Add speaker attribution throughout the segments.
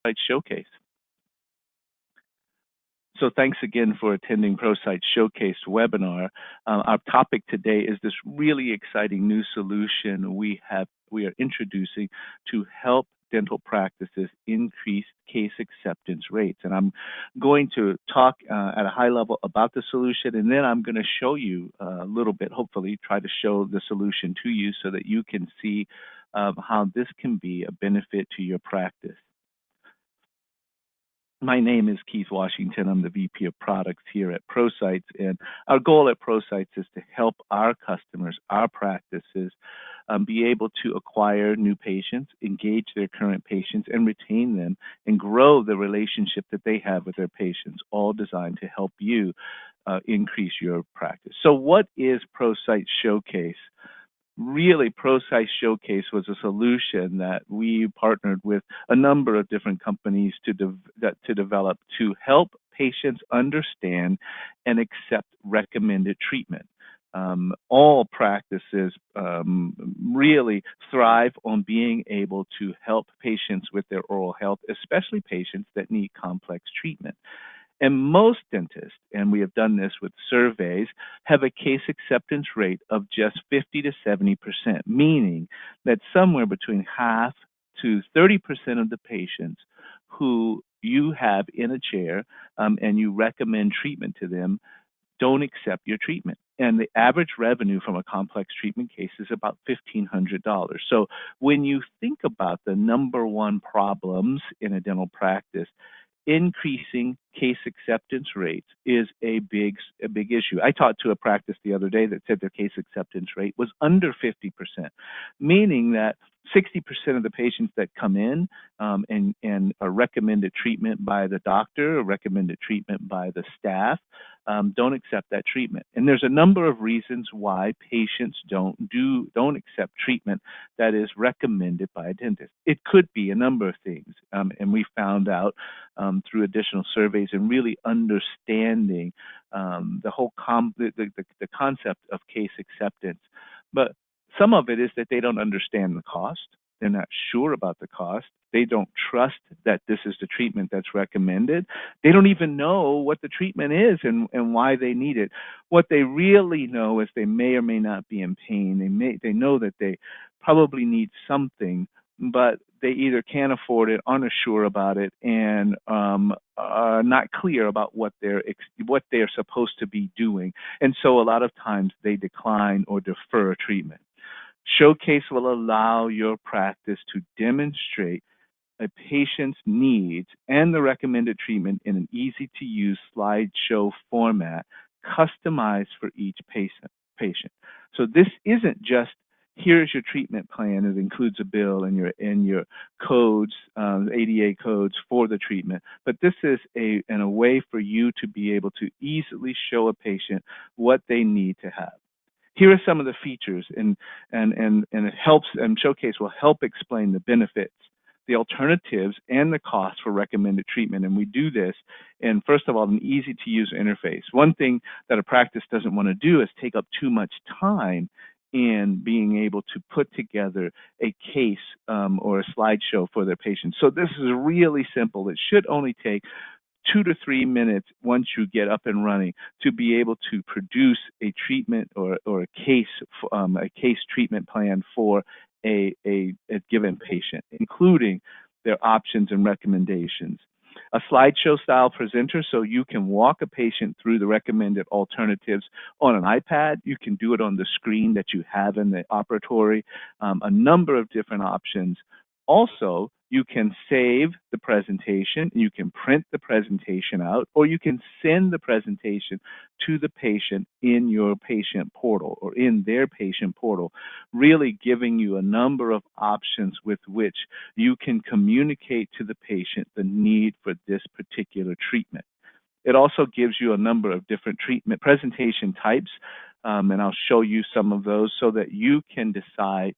Speaker 1: ProSites ShowCase. So thanks again for attending ProSites ShowCase webinar. Our topic today is this really exciting new solution we are introducing to help dental practices increase case acceptance rates. And I'm going to talk at a high level about the solution, and then I'm going to show you a little bit, hopefully try to show the solution to you so that you can see how this can be a benefit to your practice. My name is Keith Washington. I'm the VP of Products here at ProSites, and our goal at ProSites is to help our customers, our practices, be able to acquire new patients, engage their current patients, and retain them, and grow the relationship that they have with their patients, all designed to help you increase your practice. So what is ProSites ShowCase? Really, ProSites ShowCase was a solution that we partnered with a number of different companies to develop to help patients understand and accept recommended treatment. All practices really thrive on being able to help patients with their oral health, especially patients that need complex treatment. And most dentists, and we have done this with surveys, have a case acceptance rate of just 50 to 70%, meaning that somewhere between half to 30% of the patients who you have in a chair and you recommend treatment to them don't accept your treatment. And the average revenue from a complex treatment case is about $1,500. So when you think about the number one problems in a dental practice, increasing case acceptance rates is a big issue. I talked to a practice the other day that said their case acceptance rate was under 50%, meaning that 60% of the patients that come in and are recommended treatment by the doctor or recommended treatment by the staff don't accept that treatment. And there's a number of reasons why patients don't accept treatment that is recommended by a dentist. It could be a number of things, and we found out through additional surveys and really understanding the whole the concept of case acceptance. But some of it is that they don't understand the cost. They're not sure about the cost. They don't trust that this is the treatment that's recommended. They don't even know what the treatment is and why they need it. What they really know is they may or may not be in pain. They know that they probably need something, but they either can't afford it, aren't sure about it, and are not clear about what they're supposed to be doing. And so a lot of times they decline or defer treatment. ShowCase will allow your practice to demonstrate a patient's needs and the recommended treatment in an easy-to-use slideshow format, customized for each patient. So this isn't just, here's your treatment plan. It includes a bill and your codes, ADA codes for the treatment. But this is a way for you to be able to easily show a patient what they need to have. Here are some of the features, and it helps, and ShowCase will help explain the benefits, the alternatives, and the cost for recommended treatment. And we do this in, first of all, an easy-to-use interface. One thing that a practice doesn't want to do is take up too much time in being able to put together a case or a slideshow for their patients. So this is really simple. It should only take 2 to 3 minutes once you get up and running to be able to produce a treatment or a case treatment plan for a given patient, including their options and recommendations. A slideshow style presenter, so you can walk a patient through the recommended alternatives on an iPad. You can do it on the screen that you have in the operatory, a number of different options. Also, you can save the presentation, you can print the presentation out, or you can send the presentation to the patient in your patient portal or in their patient portal, really giving you a number of options with which you can communicate to the patient the need for this particular treatment. It also gives you a number of different treatment presentation types, and I'll show you some of those so that you can decide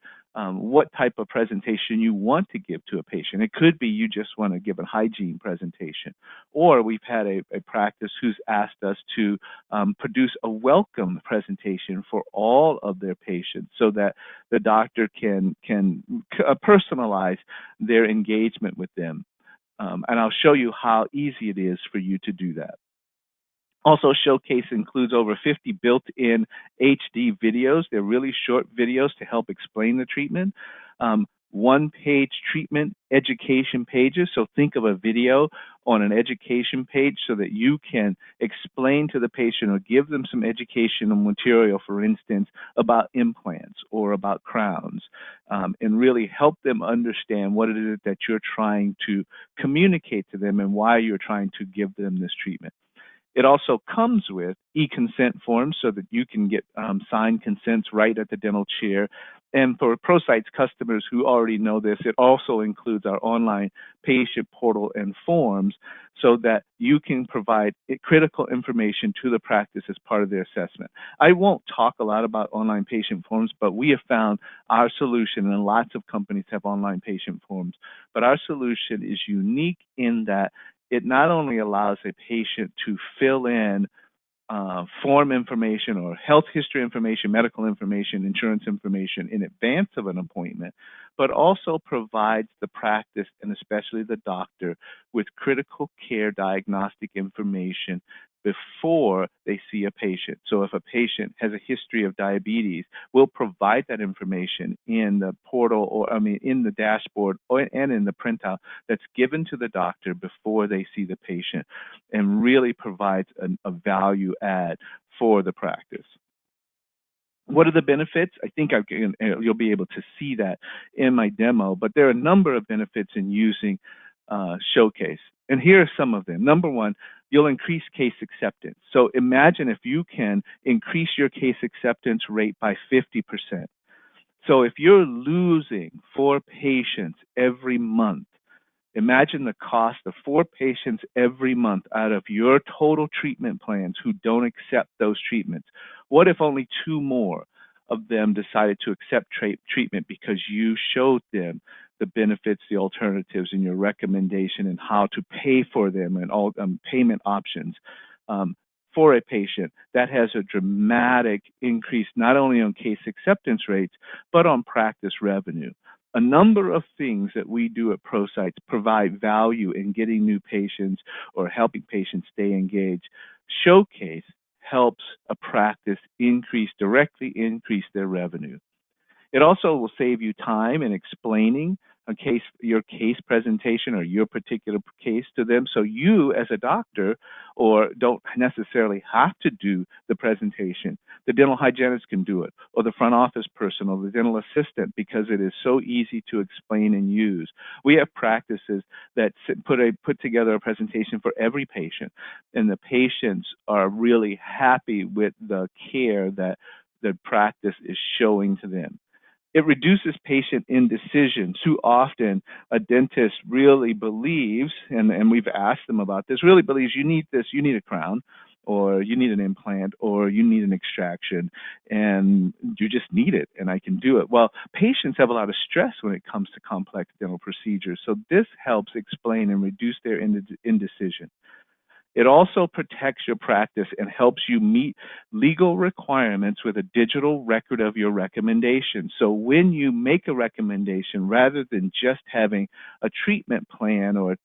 Speaker 1: what type of presentation you want to give to a patient. It could be you just want to give a hygiene presentation, or we've had a practice who's asked us to produce a welcome presentation for all of their patients so that the doctor can personalize their engagement with them. And I'll show you how easy it is for you to do that. Also, Showcase includes over 50 built-in HD videos. They're really short videos to help explain the treatment. One-page treatment education pages. So think of a video on an education page so that you can explain to the patient or give them some educational material, for instance, about implants or about crowns, and really help them understand what it is that you're trying to communicate to them and why you're trying to give them this treatment. It also comes with e-consent forms so that you can get signed consents right at the dental chair. And for ProSites customers who already know this, it also includes our online patient portal and forms so that you can provide critical information to the practice as part of their assessment. I won't talk a lot about online patient forms, but we have found our solution, and lots of companies have online patient forms, but our solution is unique in that it not only allows a patient to fill in form information or health history information, medical information, insurance information in advance of an appointment, but also provides the practice and especially the doctor with critical care diagnostic information before they see a patient. So if a patient has a history of diabetes, we'll provide that information in the portal, or in the dashboard and in the printout that's given to the doctor before they see the patient, and really provides a value add for the practice. What are the benefits? I think you'll be able to see that in my demo, but there are a number of benefits in using Showcase. And here are some of them. Number one, you'll increase case acceptance. So imagine if you can increase your case acceptance rate by 50%. So if you're losing 4 patients every month, imagine the cost of 4 patients every month out of your total treatment plans who don't accept those treatments. What if only 2 more of them decided to accept treatment because you showed them the benefits, the alternatives, and your recommendation and how to pay for them and all payment options for a patient? That has a dramatic increase not only on case acceptance rates, but on practice revenue. A number of things that we do at ProSites provide value in getting new patients or helping patients stay engaged. Showcase helps a practice directly increase their revenue. It also will save you time in explaining your case presentation or your particular case to them, so you as a doctor don't necessarily have to do the presentation. The dental hygienist can do it, or the front office person, or the dental assistant, because it is so easy to explain and use. We have practices that put together a presentation for every patient, and the patients are really happy with the care that the practice is showing to them. It reduces patient indecision. Too often, a dentist really believes, and we've asked them about this, really believes you need this, you need a crown, or you need an implant, or you need an extraction, and you just need it, and I can do it. Well, patients have a lot of stress when it comes to complex dental procedures, so this helps explain and reduce their indecision. It also protects your practice and helps you meet legal requirements with a digital record of your recommendation. So when you make a recommendation, rather than just having a treatment plan or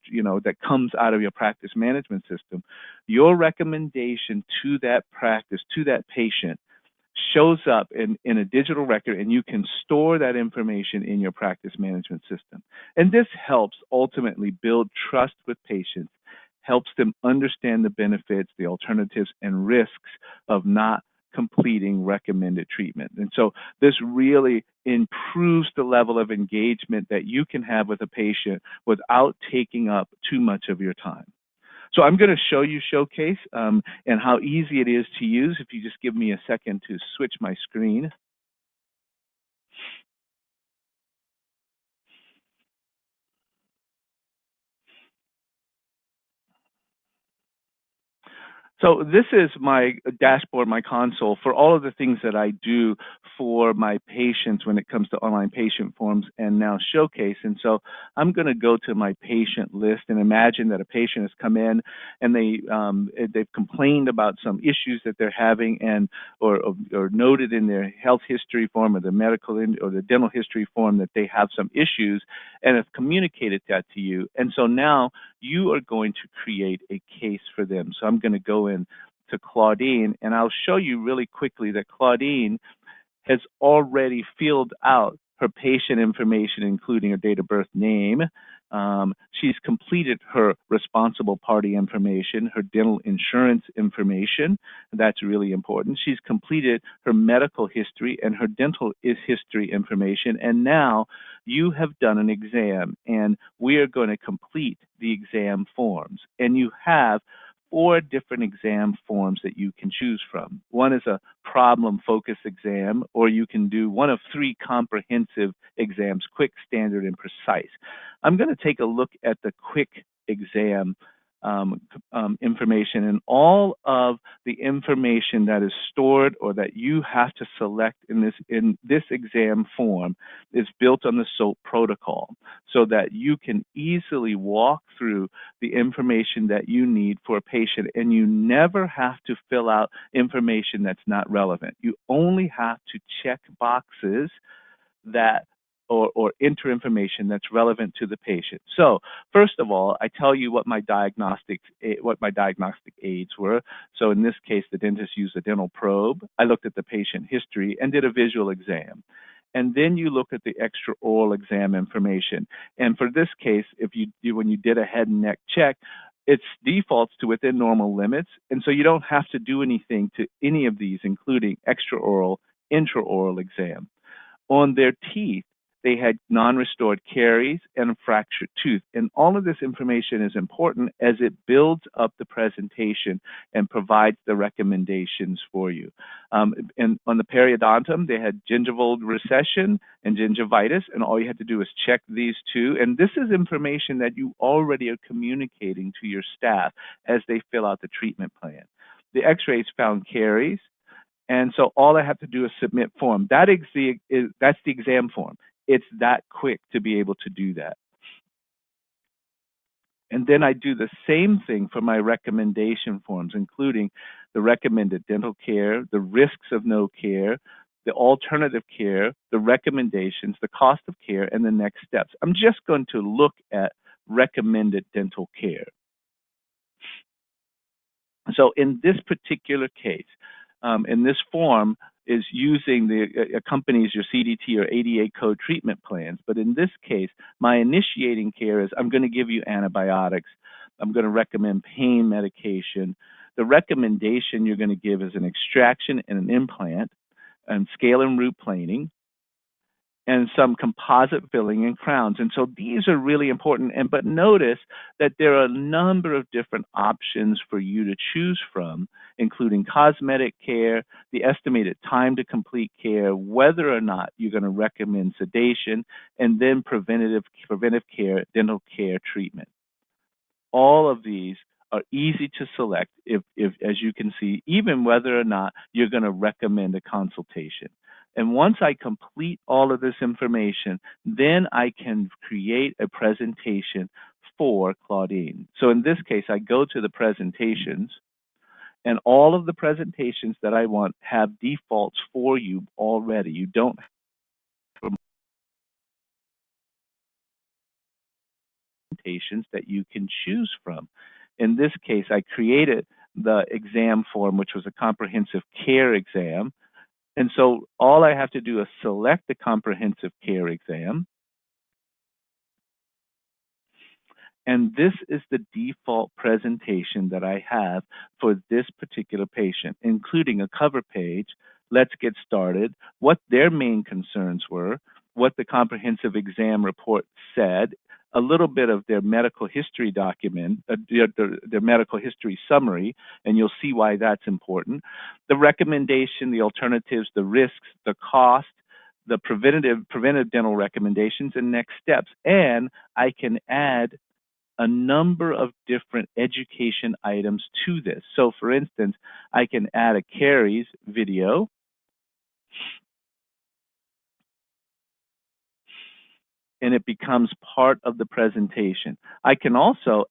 Speaker 1: that comes out of your practice management system, your recommendation to that practice, to that patient, shows up in a digital record, and you can store that information in your practice management system. And this helps ultimately build trust with patients, helps them understand the benefits, the alternatives, and risks of not completing recommended treatment. And so this really improves the level of engagement that you can have with a patient without taking up too much of your time. So I'm going to show you Showcase and how easy it is to use. If you just give me a second to switch my screen. So this is my dashboard, my console for all of the things that I do for my patients when it comes to online patient forms and now Showcase. And so I'm going to go to my patient list and imagine that a patient has come in and they've complained about some issues that they're having or noted in their health history form or the medical or the dental history form that they have some issues, and have communicated that to you. And so now you are going to create a case for them. So I'm going to go in to Claudine, and I'll show you really quickly that Claudine has already filled out her patient information, including her date of birth, name. She's completed her responsible party information, her dental insurance information. That's really important. She's completed her medical history and her dental history information. And now you have done an exam, and we are going to complete the exam forms. And you have 4 different exam forms that you can choose from. One is a problem focus exam, or you can do one of 3 comprehensive exams, quick, standard, and precise. I'm going to take a look at the quick exam information, and all of the information that is stored or that you have to select in this exam form is built on the SOAP protocol, so that you can easily walk through the information that you need for a patient, and you never have to fill out information that's not relevant. You only have to check boxes that or enter information that's relevant to the patient. So first of all, I tell you what my diagnostic aids were. So in this case, the dentist used a dental probe. I looked at the patient history and did a visual exam. And then you look at the extra oral exam information. And for this case, when you did a head and neck check, it defaults to within normal limits, and so you don't have to do anything to any of these, including extraoral, intraoral exam. On their teeth, they had non-restored caries and a fractured tooth. And all of this information is important as it builds up the presentation and provides the recommendations for you. And on the periodontum, they had gingival recession and gingivitis, and all you had to do is check these 2. And this is information that you already are communicating to your staff as they fill out the treatment plan. The x-rays found caries, and so all I have to do is submit form. That's the exam form. It's that quick to be able to do that. And then I do the same thing for my recommendation forms, including the recommended dental care, the risks of no care, the alternative care, the recommendations, the cost of care, and the next steps. I'm just going to look at recommended dental care. So in this particular case, in this form is using the accompanies your CDT or ADA code treatment plans. But in this case, my initiating care is I'm going to give you antibiotics. I'm going to recommend pain medication. The recommendation you're going to give is an extraction and an implant, and scale and root planing, and some composite filling and crowns. And so these are really important. But notice that there are a number of different options for you to choose from, including cosmetic care, the estimated time to complete care, whether or not you're going to recommend sedation, and then preventive care, dental care treatment. All of these are easy to select if as you can see, even whether or not you're going to recommend a consultation. And once I complete all of this information, then I can create a presentation for Claudine. So in this case, I go to the presentations, and all of the presentations that I want have defaults for you already. You don't have presentations that you can choose from. In this case, I created the exam form, which was a comprehensive care exam. And so all I have to do is select the comprehensive care exam. And this is the default presentation that I have for this particular patient, including a cover page. Let's get started, what their main concerns were, what the comprehensive exam report said, a little bit of their medical history document, their medical history summary, and you'll see why that's important. The recommendation, the alternatives, the risks, the cost, the preventive dental recommendations, and next steps. And I can add a number of different education items to this. So for instance, I can add a caries video. and it becomes part of the presentation. I can also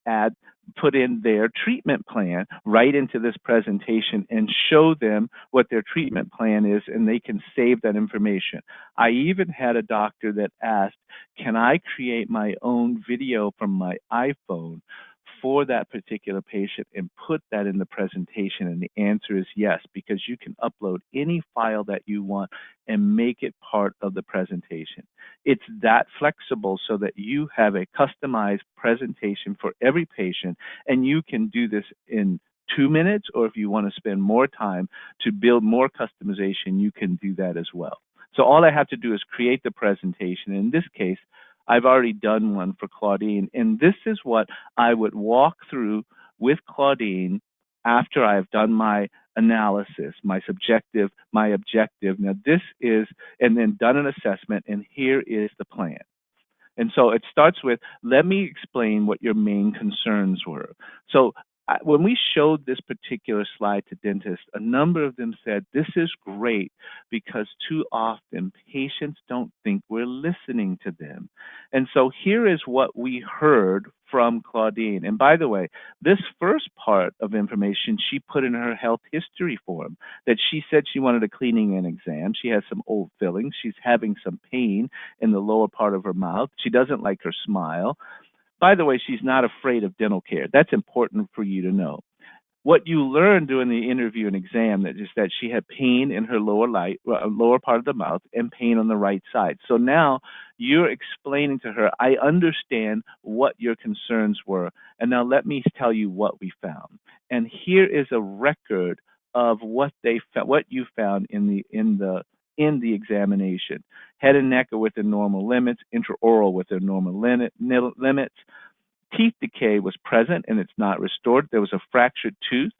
Speaker 1: put in their treatment plan right into this presentation and show them what their treatment plan is, and they can save that information. I even had a doctor that asked, can I create my own video from my iPhone for that particular patient and put that in the presentation? And the answer is yes, because you can upload any file that you want and make it part of the presentation. It's that flexible so that you have a customized presentation for every patient, and you can do this in 2 minutes, or if you want to spend more time to build more customization, you can do that as well. So all I have to do is create the presentation. In this case, I've already done one for Claudine, and this is what I would walk through with Claudine after I've done my analysis, my subjective, my objective. Now this is, and then done an assessment, and here is the plan. And so it starts with, let me explain what your main concerns were. So when we showed this particular slide to dentists, a number of them said, this is great because too often patients don't think we're listening to them. And so here is what we heard from Claudine. And by the way, this first part of information she put in her health history form, that she said she wanted a cleaning and exam. She has some old fillings. She's having some pain in the lower part of her mouth. She doesn't like her smile. By the way, she's not afraid of dental care. That's important for you to know. What you learned during the interview and exam is that she had pain in her lower part of the mouth and pain on the right side. So now you're explaining to her, I understand what your concerns were, and now let me tell you what we found. And here is a record of what you found in the examination. Head and neck are within normal limits, intraoral within normal limits. Teeth decay was present and it's not restored. There was a fractured tooth.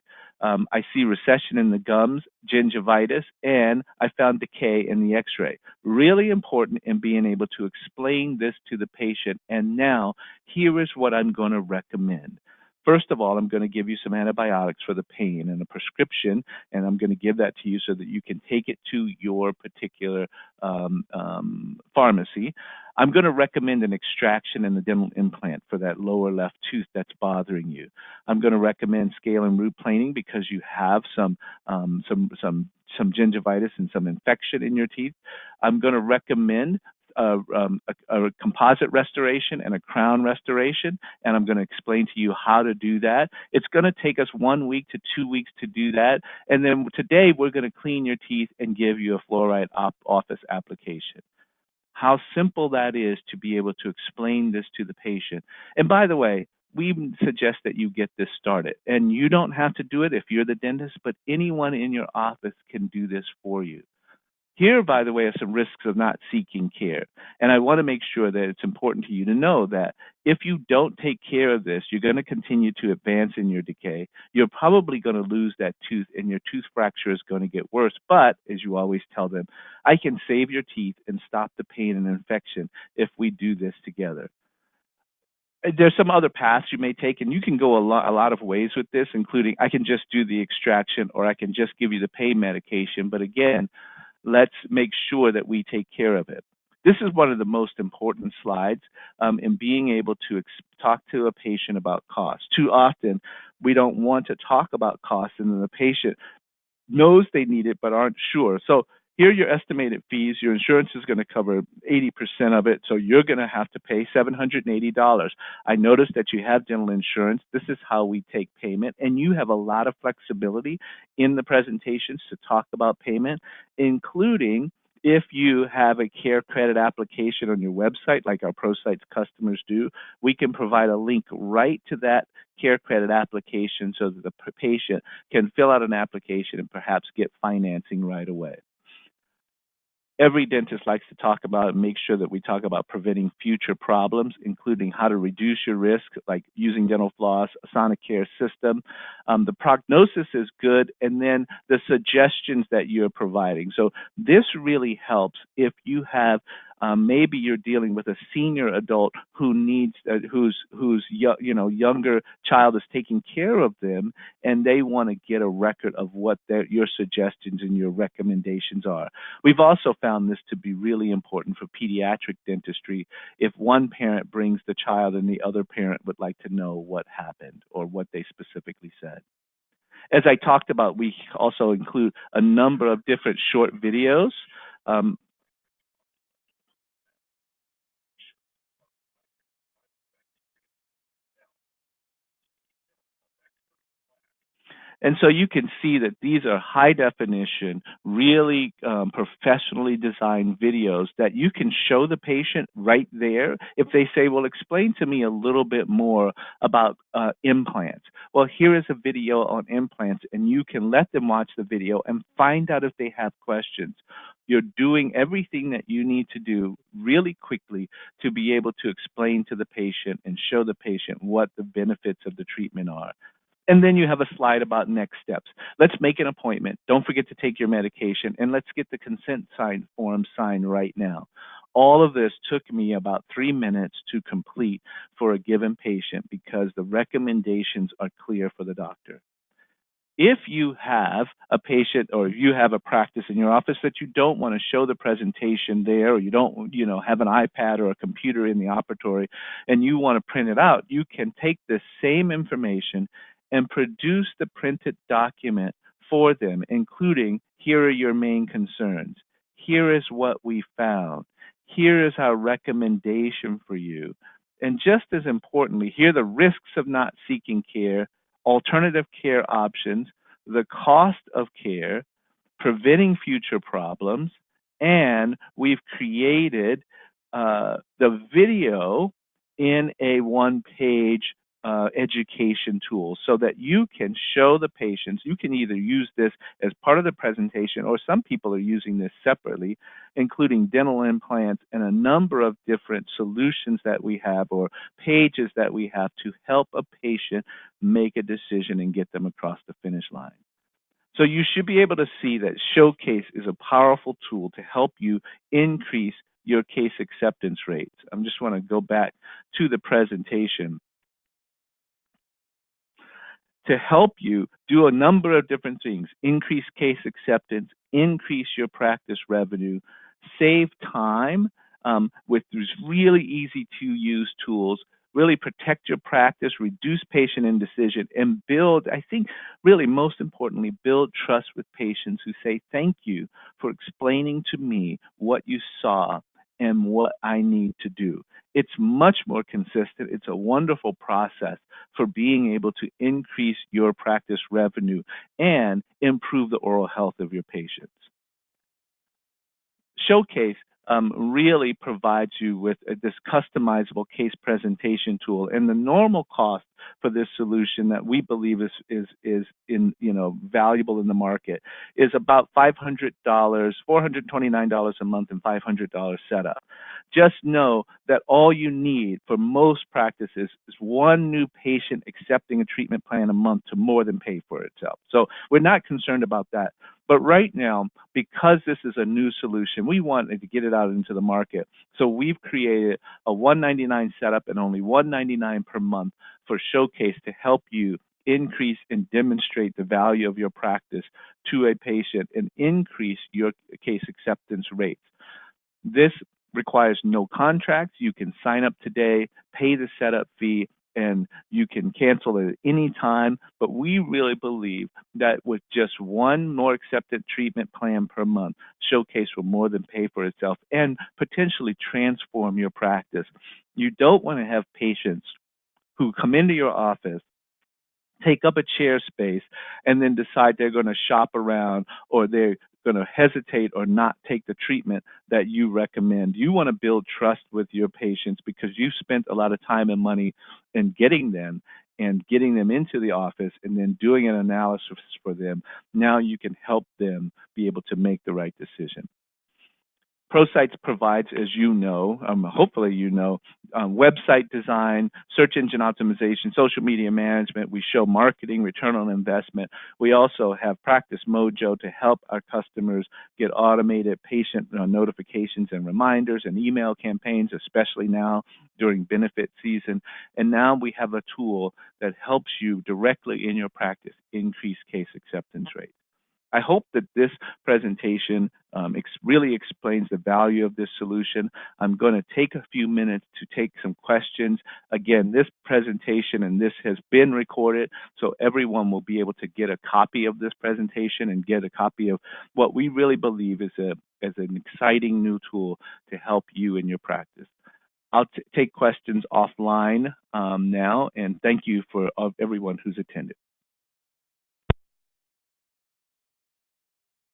Speaker 1: I see recession in the gums, gingivitis, and I found decay in the x-ray. Really important in being able to explain this to the patient. And now, here is what I'm going to recommend. First of all, I'm going to give you some antibiotics for the pain and a prescription, and I'm going to give that to you so that you can take it to your particular pharmacy. I'm going to recommend an extraction and a dental implant for that lower left tooth that's bothering you. I'm going to recommend scale and root planing because you have some gingivitis and some infection in your teeth. I'm going to recommend a composite restoration and a crown restoration, and I'm going to explain to you how to do that. It's going to take us 1 week to 2 weeks to do that, and then today we're going to clean your teeth and give you a fluoride office application. How simple that is to be able to explain this to the patient. And by the way, we suggest that you get this started, and you don't have to do it if you're the dentist, but anyone in your office can do this for you. Here, by the way, are some risks of not seeking care. And I want to make sure that it's important to you to know that if you don't take care of this, you're going to continue to advance in your decay. You're probably going to lose that tooth, and your tooth fracture is going to get worse. But, as you always tell them, I can save your teeth and stop the pain and infection if we do this together. There's some other paths you may take, and you can go a lot of ways with this, including I can just do the extraction or I can just give you the pain medication. But again, let's make sure that we take care of it. This is one of the most important slides in being able to talk to a patient about cost. Too often, we don't want to talk about cost, and then the patient knows they need it but aren't sure. So here are your estimated fees. Your insurance is going to cover 80% of it, so you're going to have to pay $780. I noticed that you have dental insurance. This is how we take payment, and you have a lot of flexibility in the presentations to talk about payment, including if you have a care credit application on your website, like our ProSites customers do, we can provide a link right to that care credit application so that the patient can fill out an application and perhaps get financing right away. Every dentist likes to talk about and make sure that we talk about preventing future problems, including how to reduce your risk, like using dental floss, a Sonicare system. The prognosis is good, and then the suggestions that you're providing. So this really helps if you have Maybe you're dealing with a senior adult who needs, younger child is taking care of them, and they want to get a record of what your suggestions and your recommendations are. We've also found this to be really important for pediatric dentistry if one parent brings the child and the other parent would like to know what happened or what they specifically said. As I talked about, we also include a number of different short videos. Um, And so you can see that these are high definition, really professionally designed videos that you can show the patient right there. If they say, well, explain to me a little bit more about implants. Well, here is a video on implants, and you can let them watch the video and find out if they have questions. You're doing everything that you need to do really quickly to be able to explain to the patient and show the patient what the benefits of the treatment are. And then you have a slide about next steps. Let's make an appointment. Don't forget to take your medication, and let's get the consent form signed right now. All of this took me about 3 minutes to complete for a given patient because the recommendations are clear for the doctor. If you have a patient or you have a practice in your office that you don't want to show the presentation there, or you don't, have an iPad or a computer in the operatory and you want to print it out, you can take this same information and produce the printed document for them, including, here are your main concerns. Here is what we found. Here is our recommendation for you. And just as importantly, here are the risks of not seeking care, alternative care options, the cost of care, preventing future problems, and we've created the video in a one-page education tool so that you can show the patients. You can either use this as part of the presentation, or some people are using this separately, including dental implants and a number of different solutions that we have or pages that we have to help a patient make a decision and get them across the finish line. So you should be able to see that ShowCase is a powerful tool to help you increase your case acceptance rates. I just want to go back to the presentation to help you do a number of different things: increase case acceptance, increase your practice revenue, save time with these really easy to use tools, really protect your practice, reduce patient indecision, and build, I think really most importantly, build trust with patients who say, thank you for explaining to me what you saw and what I need to do. It's much more consistent. It's a wonderful process for being able to increase your practice revenue and improve the oral health of your patients. ShowCase really provides you with this customizable case presentation tool, and the normal cost for this solution that we believe is valuable in the market is about $500, $429 a month, and $500 setup. Just know that all you need for most practices is one new patient accepting a treatment plan a month to more than pay for itself. So we're not concerned about that. But right now, because this is a new solution, we wanted to get it out into the market. So we've created a $199 setup and only $199 per month for ShowCase to help you increase and demonstrate the value of your practice to a patient and increase your case acceptance rates. This requires no contracts. You can sign up today, pay the setup fee, and you can cancel it at any time. But we really believe that with just one more accepted treatment plan per month, ShowCase will more than pay for itself and potentially transform your practice. You don't want to have patients who come into your office, take up a chair space, and then decide they're going to shop around or they're going to hesitate or not take the treatment that you recommend. You want to build trust with your patients because you spent a lot of time and money in getting them into the office and then doing an analysis for them. Now you can help them be able to make the right decision. ProSites provides, as you know, hopefully you know, website design, search engine optimization, social media management. We show marketing, return on investment. We also have Practice Mojo to help our customers get automated patient notifications and reminders and email campaigns, especially now during benefit season. And now we have a tool that helps you directly in your practice increase case acceptance rate. I hope that this presentation really explains the value of this solution. I'm going to take a few minutes to take some questions. Again, this presentation and this has been recorded, so everyone will be able to get a copy of this presentation and get a copy of what we really believe is an exciting new tool to help you in your practice. I'll take questions offline now, and thank you for everyone who's attended.